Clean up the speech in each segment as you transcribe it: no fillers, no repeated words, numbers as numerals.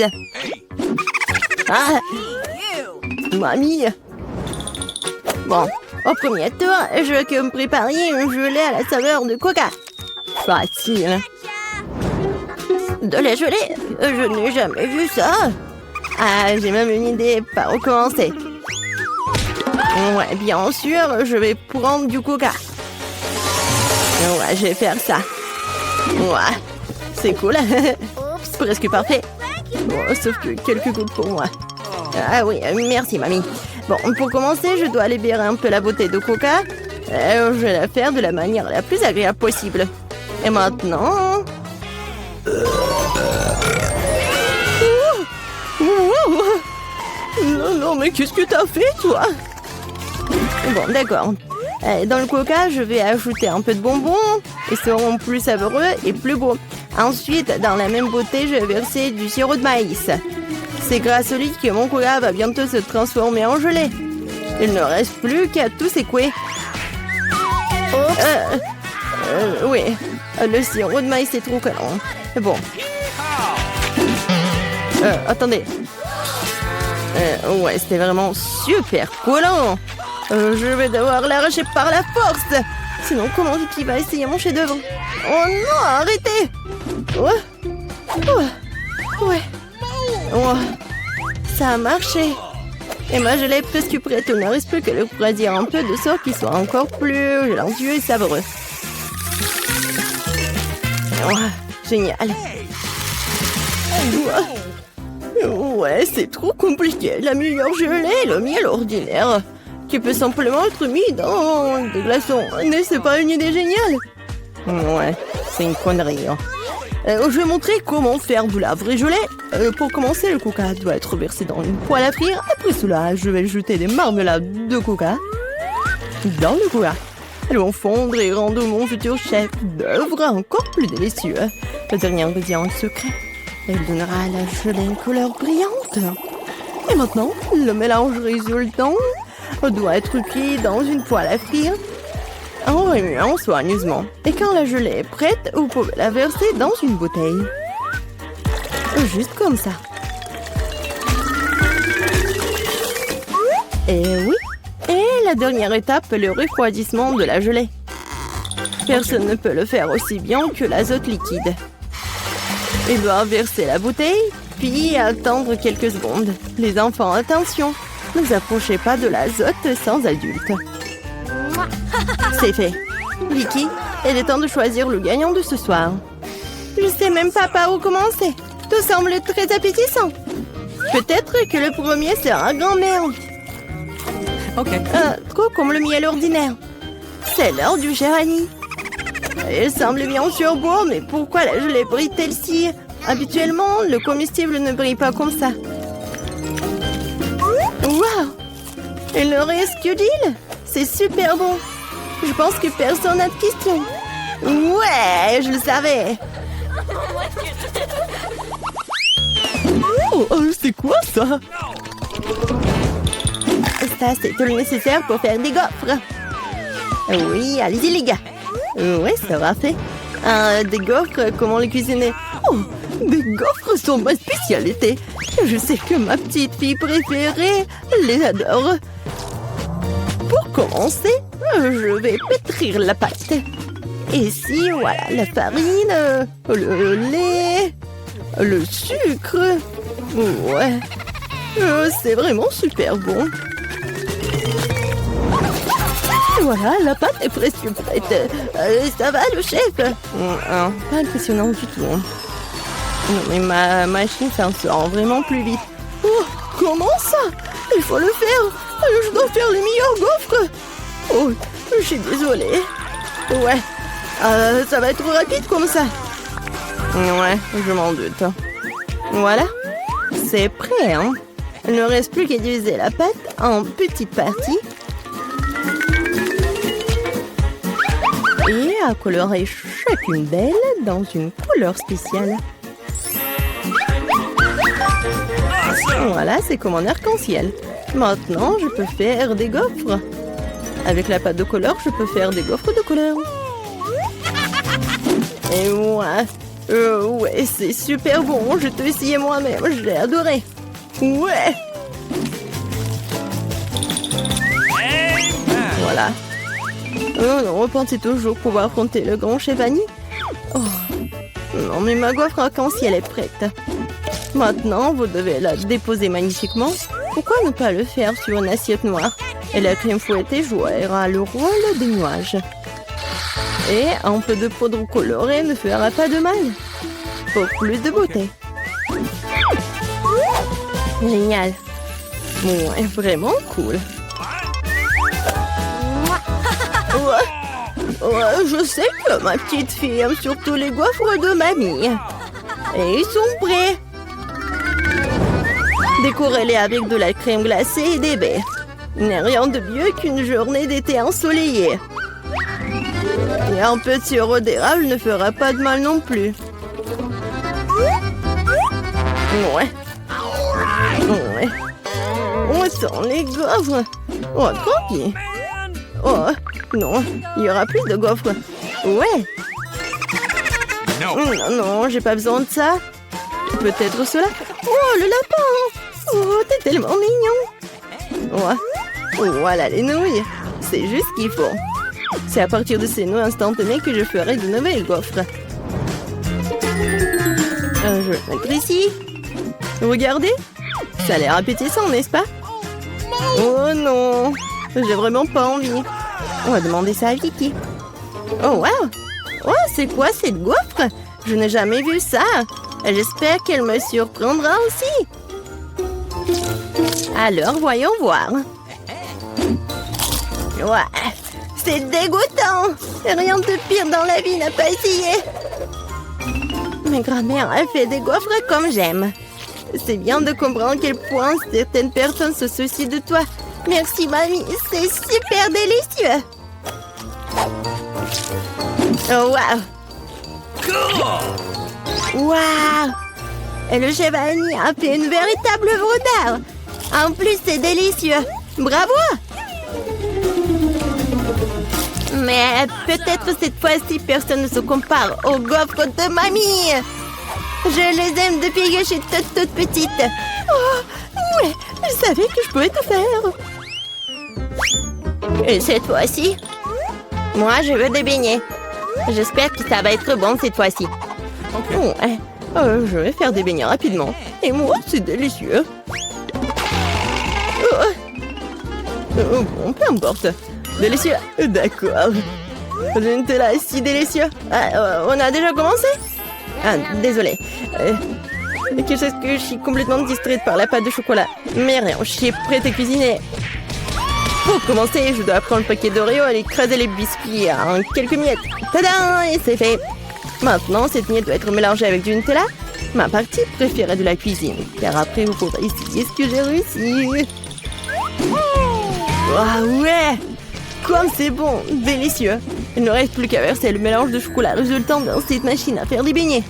bêtises. Ah! Mamie! Bon, au premier tour, je veux que me prépariez un gelée à la saveur de coca. Facile. De la gelée? Je n'ai jamais vu ça. Ah, j'ai même une idée par où commencer. Ouais, bien sûr, je vais prendre du coca. Ouais, je vais faire ça. Ouais, c'est cool. Presque parfait. Bon, sauf que quelques gouttes pour moi. Ah oui, merci, mamie. Bon, pour commencer, je dois libérer un peu la bouteille de coca. Je vais la faire de la manière la plus agréable possible. Et maintenant... Non, non, mais qu'est-ce que t'as fait, toi? Bon, d'accord. Dans le coca, je vais ajouter un peu de bonbons. Ils seront plus savoureux et plus beaux. Ensuite, dans la même bouteille, je vais verser du sirop de maïs. C'est grâce au liquide que mon coca va bientôt se transformer en gelée. Il ne reste plus qu'à tout secouer. Oui, le sirop de maïs est trop collant. Bon. Attendez. Ouais, c'était vraiment super collant. Je vais devoir l'arracher par la force. Sinon, comment Vicky va essayer mon chef-d'œuvre? Oh non, arrêtez! Ouais. Oh, ça a marché. Et ma gelée est presque prête. Il ne reste plus que le refroidir un peu de sorte qu'il soit encore plus gélatineux et savoureux. Oh, génial. Ouais, c'est trop compliqué. La meilleure gelée est le miel ordinaire, qui peut simplement être mis dans des glaçons. Mais c'est pas une idée géniale? Ouais, c'est une connerie. Hein. Je vais montrer comment faire de la vraie gelée. Pour commencer, le coca doit être versé dans une poêle à frire. Après cela, je vais ajouter des marmelades de coca dans le coca. Elles vont fondre et rendre mon futur chef d'œuvre encore plus délicieux. Le dernier ingrédient secret. Elle donnera à la gelée une couleur brillante. Et maintenant, le mélange résultant doit être cuit dans une poêle à frire en remuant soigneusement. Et quand la gelée est prête, vous pouvez la verser dans une bouteille. Juste comme ça. Et oui. Et la dernière étape, le refroidissement de la gelée. Personne ne peut le faire aussi bien que l'azote liquide. Il doit verser la bouteille, puis attendre quelques secondes. Les enfants, attention, ne vous approchez pas de l'azote sans adulte. C'est fait. Vicky, il est temps de choisir le gagnant de ce soir. Je sais même pas par où commencer. Tout semble très appétissant. Peut-être que le premier sera grand-mère. Ok. Trop comme le miel ordinaire. C'est l'heure du Géranie. Il semble bien sûr beau, mais pourquoi la gelée brille-t-elle si? Habituellement, le comestible ne brille pas comme ça. Waouh! Il ne reste que l'île. C'est super bon. Je pense que personne n'a de questions. Ouais, je le savais. Oh, c'est quoi ça? Ça, c'est tout le nécessaire pour faire des gaufres. Oui, allez-y les gars. Oui, ça va fait. Des gaufres, comment les cuisiner? Oh, des gaufres sont ma spécialité. Je sais que ma petite fille préférée les adore. Pour commencer, je vais pétrir la pâte. Ici, voilà, la farine, le lait, le sucre. Ouais, c'est vraiment super bon. Voilà, la pâte est presque prête. Ça va, le chef? Pas impressionnant du tout. Non, mais ma machine s'en sort vraiment plus vite. Oh, comment ça? Il faut le faire. Je dois faire les meilleurs gaufres. Oh, je suis désolée. Ouais, ça va être rapide comme ça. Ouais, je m'en doute. Voilà, c'est prêt, hein? Il ne reste plus qu'à diviser la pâte en petites parties. Et à colorer chacune d'elles dans une couleur spéciale. Voilà, c'est comme un arc-en-ciel. Maintenant, je peux faire des gaufres. Avec la pâte de couleur, je peux faire des gaufres de couleur. Et ouais, Ouais, c'est super bon. Je te essayé moi-même. J'ai adoré. Ouais. Voilà. Oh non, repensez toujours pouvoir affronter le grand chef Annie. Oh. Non, mais ma gaufre arc-en-ciel est prête. Maintenant, vous devez la déposer magnifiquement. Pourquoi ne pas le faire sur une assiette noire? Et la crème fouettée jouera le rôle des nuages. Et un peu de poudre colorée ne fera pas de mal. Pour plus de beauté. Génial. Ouais, vraiment cool. Ouais, je sais que ma petite fille aime surtout les gaufres de mamie. Et ils sont prêts. Décorez-les avec de la crème glacée et des baies. Il n'est rien de mieux qu'une journée d'été ensoleillée. Et un peu de sirop d'érable ne fera pas de mal non plus. Ouais. Ouais. On sent les gaufres. Oh, tranquille. Oh, non, il y aura plus de gaufres. Ouais. Non, non, j'ai pas besoin de ça. Peut-être cela. Oh, le lapin. Oh, t'es tellement mignon. Ouais. Voilà les nouilles. C'est juste ce qu'il faut. C'est à partir de ces nouilles instantanées que je ferai de nouvelles gaufres. Je vais le mettre ici. Regardez. Ça a l'air appétissant, n'est-ce pas? Oh non. J'ai vraiment pas envie. On va demander ça à Vicky. Oh wow. Oh, c'est quoi cette gaufre? Je n'ai jamais vu ça. J'espère qu'elle me surprendra aussi. Alors, voyons voir. Ouais. C'est dégoûtant. Rien de pire dans la vie n'a pas essayé. Ma grand-mère a fait des gaufres comme j'aime. C'est bien de comprendre à quel point certaines personnes se soucient de toi. Merci, mamie. C'est super délicieux. Oh, wow. Wow. Et le chef Annie a fait une véritable œuvre d'art. En plus, c'est délicieux. Bravo. Mais peut-être cette fois-ci, personne ne se compare aux gaufres de mamie. Je les aime depuis que je suis toute petite. Oh, ouais, je savais que je pouvais tout faire. Et cette fois-ci, moi, je veux des beignets. J'espère que ça va être bon cette fois-ci. Ouais, je vais faire des beignets rapidement. Et moi, c'est délicieux. Bon, peu importe. Délicieux. D'accord. Le Nutella est si délicieux. On a déjà commencé? Ah, désolé. Quelque chose que je suis complètement distraite par la pâte de chocolat. Mais rien, je suis prête à cuisiner. Pour commencer, je dois prendre le paquet d'Oreo et écraser les biscuits en quelques miettes. Tadam! Et c'est fait. Maintenant, cette miette doit être mélangée avec du Nutella. Ma partie préférée de la cuisine. Car après, vous pourrez essayer ce que j'ai réussi. Ah ouais! Comme c'est bon! Délicieux! Il ne reste plus qu'à verser le mélange de chocolat résultant dans cette machine à faire des beignets.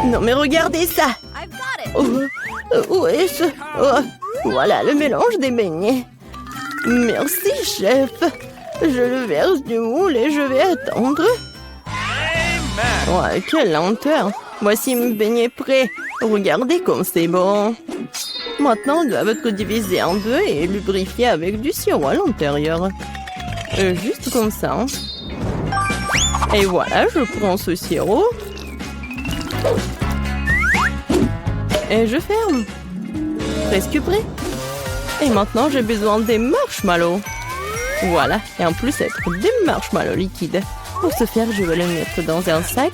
Non mais regardez ça! Où est-ce? Oh, voilà le mélange des beignets. Merci, chef. Je le verse du moule et je vais attendre. Ouais, quelle lenteur. Voici mes beignets prêts. Regardez comme c'est bon. Maintenant, ils doivent être divisés en deux et lubrifiés avec du sirop à l'intérieur. Juste comme ça. Et voilà, je prends ce sirop. Et je ferme. Presque prêt. Et maintenant, j'ai besoin des marshmallows. Voilà. Et en plus, être des marshmallows liquides. Pour ce faire, je vais les mettre dans un sac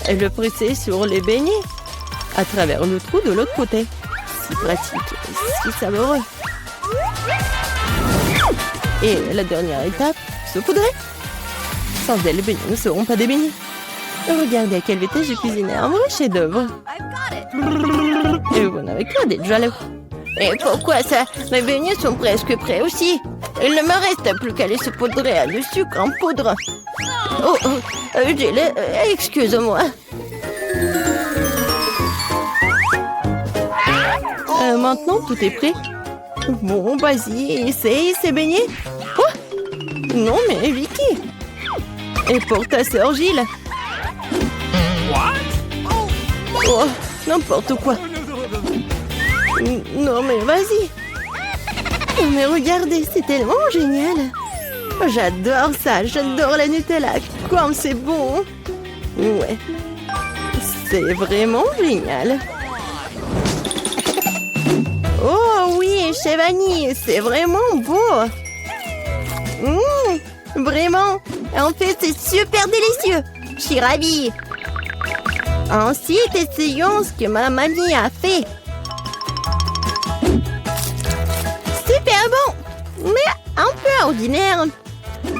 et le presser sur les beignets à travers le trou de l'autre côté. Si pratique, si savoureux. Et la dernière étape, saupoudrer. Sans elle, les beignets ne seront pas des beignets. Regardez à quelle vitesse j'ai cuisiné un vrai chef-d'œuvre. Et vous n'avez qu'à d'être jaloux. Et pourquoi ça? Mes beignets sont presque prêts aussi. Il ne me reste plus qu'à les saupoudrer à le sucre en poudre. Excuse-moi. Maintenant, tout est prêt. Bon, vas-y, essaye ces beignets. Oh! Non, mais Vicky. Et pour ta sœur Gilles. Oh, n'importe quoi. Non, mais vas-y. Oh, mais regardez, c'est tellement génial. J'adore ça, j'adore la Nutella. Comme c'est bon. Ouais. C'est vraiment génial. Oh oui, chez Vanille, c'est vraiment beau. Vraiment. En fait, c'est super délicieux. Je suis ravie. Ensuite, essayons ce que ma mamie a fait. Super bon, mais un peu ordinaire.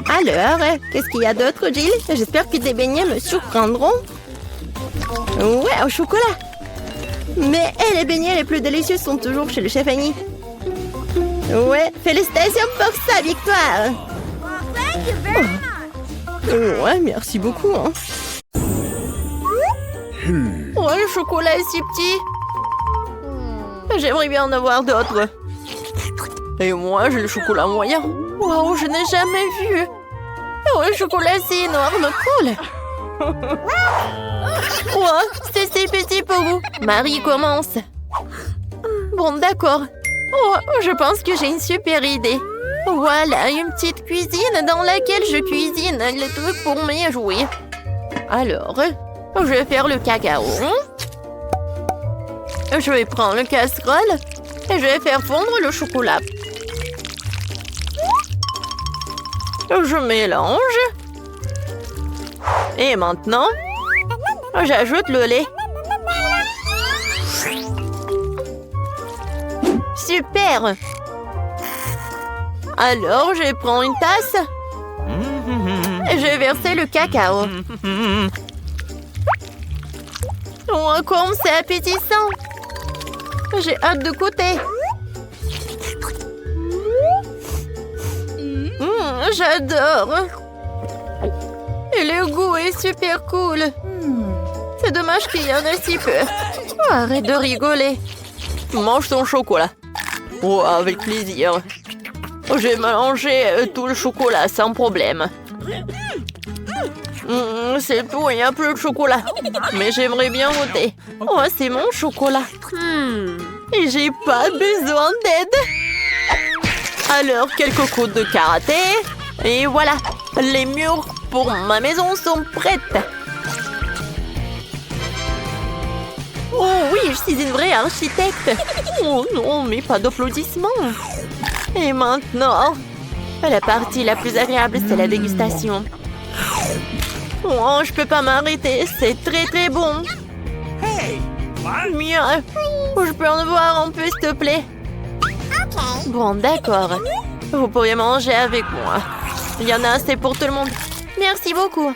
Alors, qu'est-ce qu'il y a d'autre, Jill? J'espère que tes beignets me surprendront. Ouais, au chocolat. Mais les beignets les plus délicieux sont toujours chez le chef Annie. Ouais, félicitations pour sa victoire. Oh. Ouais, merci beaucoup. Hein. Ouais, le chocolat est si petit. J'aimerais bien en avoir d'autres. Et moi, j'ai le chocolat moyen. Wow, je n'ai jamais vu. Oh, le chocolat, c'est énorme. Cool. Wow, c'est si petit pour vous. Marie commence. Bon, d'accord. Oh, je pense que j'ai une super idée. Voilà, une petite cuisine dans laquelle je cuisine les trucs pour mes jouets. Alors, je vais faire le cacao. Je vais prendre le casserole et je vais faire fondre le chocolat. Je mélange. Et maintenant, j'ajoute le lait. Super! Alors, je prends une tasse. Et je vais verser le cacao. Oh, comme c'est appétissant! J'ai hâte de goûter. J'adore. Et le goût est super cool. C'est dommage qu'il y en ait si peu. Oh, arrête de rigoler. Mange ton chocolat. Oh, avec plaisir. Je vais manger tout le chocolat sans problème. C'est tout, il n'y a plus de chocolat. Mais j'aimerais bien goûter. Oh, c'est mon chocolat. Et j'ai pas besoin d'aide. Alors, quelques coups de karaté. Et voilà, les murs pour ma maison sont prêtes. Oh oui, je suis une vraie architecte. Oh non, mais pas d'applaudissements. Et maintenant, la partie la plus agréable, c'est la dégustation. Oh, je peux pas m'arrêter, c'est très très bon. Mieux, je peux en voir un peu, s'il te plaît. Bon, d'accord. Vous pourriez manger avec moi. Il y en a assez pour tout le monde. Merci beaucoup.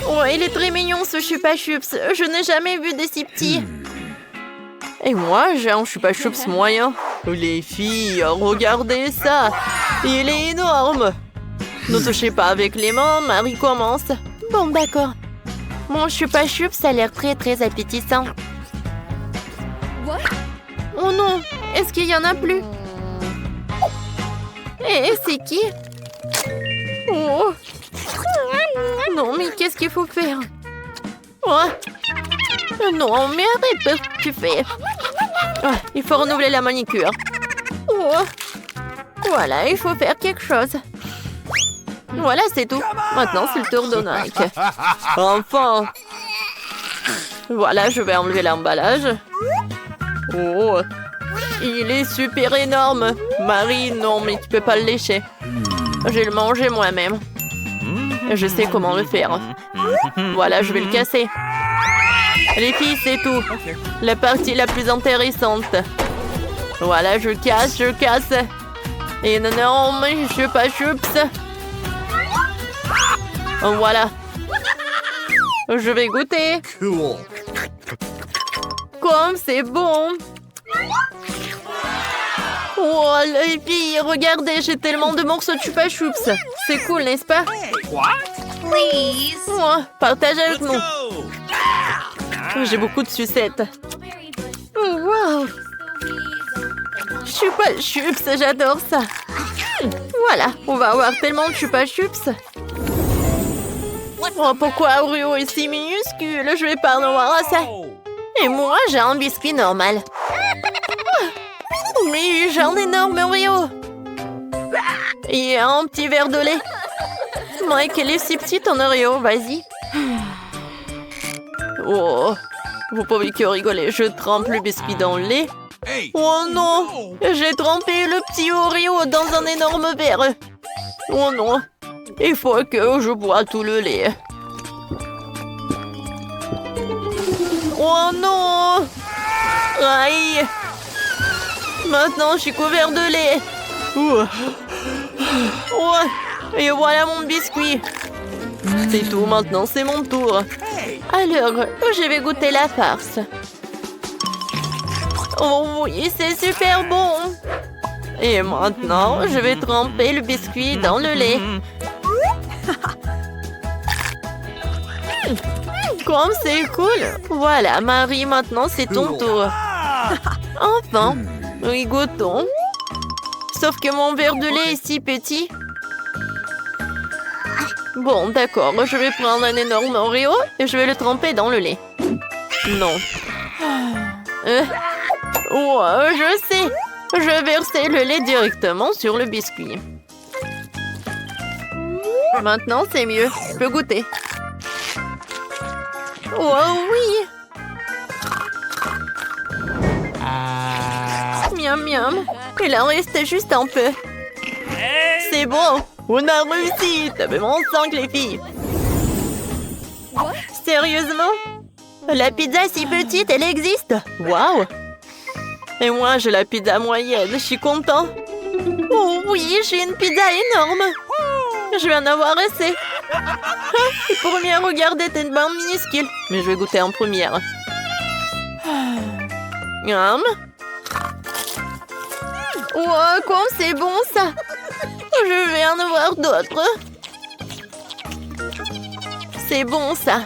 Oh, il est très mignon ce Chupa Chups. Je n'ai jamais vu des si petits. Et moi, j'ai un Chupa Chups moyen. Les filles, regardez ça. Il est énorme. Ne touchez pas avec les mains, Marie commence. Bon, d'accord. Mon Chupa Chups a l'air très très appétissant. Oh non, est-ce qu'il y en a plus? Et c'est qui? Oh. Non, mais qu'est-ce qu'il faut faire? Oh. Non, mais arrête, tu fais. Oh, il faut renouveler la manicure. Oh. Voilà, il faut faire quelque chose. Voilà, c'est tout. Maintenant, c'est le tour de Nike. Enfin. Voilà, je vais enlever l'emballage. Oh. Il est super énorme. Marie, non, mais tu peux pas le lécher. Je vais le manger moi-même. Je sais comment le faire. Voilà, je vais le casser. Les filles, c'est tout. La partie la plus intéressante. Voilà, je casse. Et non, mais je pas chups. Voilà. Je vais goûter. Comme c'est bon. Oh, les filles, regardez, j'ai tellement de morceaux de Chupa Chups. C'est cool, n'est-ce pas? Please. Oh, partage avec nous. J'ai beaucoup de sucettes. Oh, wow. Chupa Chups, j'adore ça. Voilà, on va avoir tellement de Chupa Chups. Oh, pourquoi Oreo est si minuscule? Je vais pas en avoir assez. Et moi, j'ai un biscuit normal. Oui, j'ai un énorme Oreo. Et un petit verre de lait. Mike, elle est si petite en Oreo, vas-y. Oh, vous pouvez que rigoler, je trempe le biscuit dans le lait. Oh non, j'ai trempé le petit Oreo dans un énorme verre. Oh non, il faut que je bois tout le lait. Oh non! Aïe! Maintenant, je suis couvert de lait. Oh, et voilà mon biscuit. C'est tout, maintenant, c'est mon tour. Alors, je vais goûter la farce. Oh oui, c'est super bon. Et maintenant, je vais tremper le biscuit dans le lait. Comme c'est cool. Voilà, Marie, maintenant c'est ton tour. Enfin, oui, goûtons. Sauf que mon verre de lait est si petit. Bon, d'accord, je vais prendre un énorme Oreo et je vais le tremper dans le lait. Non. Oh, je sais. Je vais verser le lait directement sur le biscuit. Maintenant, c'est mieux. Je peux goûter. Oh oui! Miam miam. Il en reste juste un peu. C'est bon! On a réussi! T'as vraiment 5 les filles! Sérieusement? La pizza si petite, elle existe? Waouh! Et moi, j'ai la pizza moyenne. Je suis content. Oh oui, j'ai une pizza énorme! Je vais en avoir assez. Les premières, regardez, t'es une bande minuscule. Mais je vais goûter en première. Miam. Wow, comme c'est bon ça. Je vais en avoir d'autres. C'est bon ça.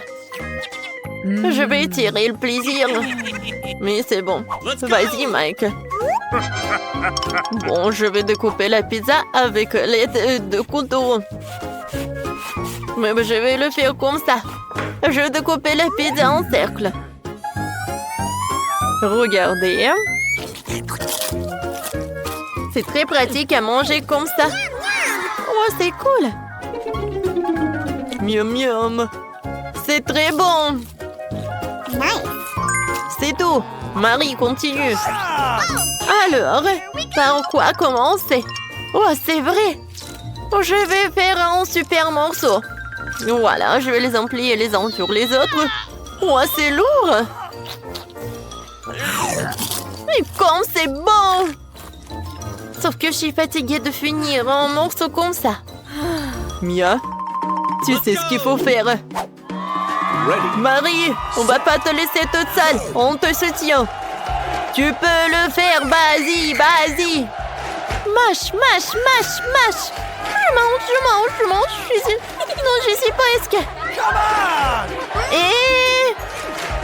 Je vais tirer le plaisir. Mais c'est bon. Vas-y, Mike. Bon, je vais découper la pizza avec les deux couteaux. Mais je vais le faire comme ça. Je vais découper la pizza en cercle. Regardez. C'est très pratique à manger comme ça. Oh, c'est cool. Miam miam. C'est très bon. C'est tout. Marie, continue. Alors, par quoi commencer? Oh, c'est vrai. Je vais faire un super morceau. Voilà, je vais les emplier les uns sur les autres. Oh, c'est lourd. Et comme c'est bon. Sauf que je suis fatiguée de finir un morceau comme ça. Mia, tu sais ce qu'il faut faire. Marie, on va pas te laisser toute seule. On te soutient. Tu peux le faire, vas-y, vas-y. Mâche, mâche, mâche, mâche. Je mange. Non, je suis presque. Et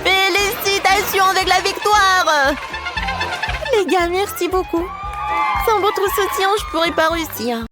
félicitations avec la victoire. Les gars, merci beaucoup. Sans votre soutien, je pourrais pas réussir.